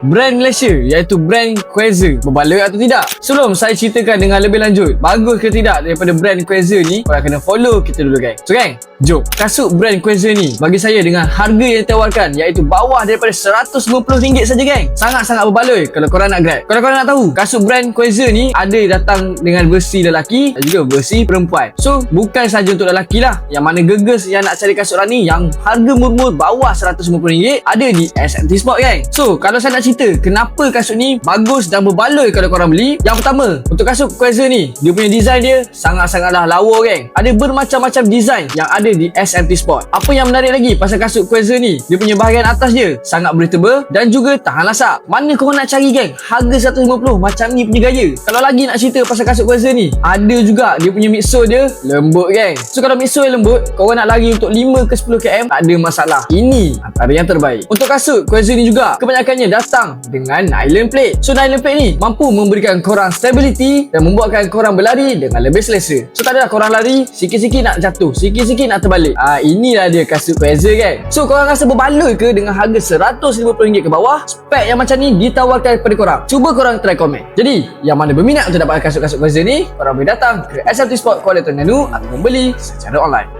brand Malaysia iaitu brand Quasar berbaloi atau tidak? Sebelum saya ceritakan dengan lebih lanjut bagus ke tidak daripada brand Quasar ni, korang kena follow kita dulu gang. So gang, jom. Kasut brand Quasar ni bagi saya dengan harga yang ditawarkan iaitu bawah daripada RM150 saja gang, sangat-sangat berbaloi kalau korang nak grab. Kalau korang nak tahu, kasut brand Quasar ni ada datang dengan versi lelaki dan juga versi perempuan. So bukan saja untuk lelaki lah, yang mana geges yang nak cari kasut ni yang harga murmur bawah RM150 ada di SMT Sport gang. So kalau saya nak cerita kenapa kasut ni bagus dan berbaloi kalau korang beli, yang pertama, untuk kasut Quasar ni, dia punya design dia sangat-sangatlah lawa gang. Ada bermacam-macam design yang ada di SMT Sport. Apa yang menarik lagi pasal kasut Quasar ni, dia punya bahagian atas dia sangat breathable dan juga tahan lasak. Mana korang nak cari gang harga RM150 macam ni punya gaya? Kalau lagi nak cerita pasal kasut Quasar ni, ada juga dia punya midsole dia lembut gang. So kalau midsole lembut, korang nak lari untuk 5 ke 10 km tak ada masalah. Ini antara yang terbaik. Untuk kasut Quasar ni juga, kebanyakannya datang dengan nylon plate. So nylon plate ni mampu memberikan korang stability dan membuatkan korang berlari dengan lebih selesa. So tak adalah korang lari sikit-sikit nak jatuh, sikit-sikit nak terbalik. Inilah dia kasut Quasar gang. So korang rasa berbaloi ke dengan harga RM150 ke bawah? Spek yang macam ni ditawarkan kepada korang. Cuba korang try komen. Jadi yang mana berminat untuk dapatkan kasut-kasut Quasar ni, korang boleh datang ke SMT Sport Kuala Terengganu atau membeli secara online.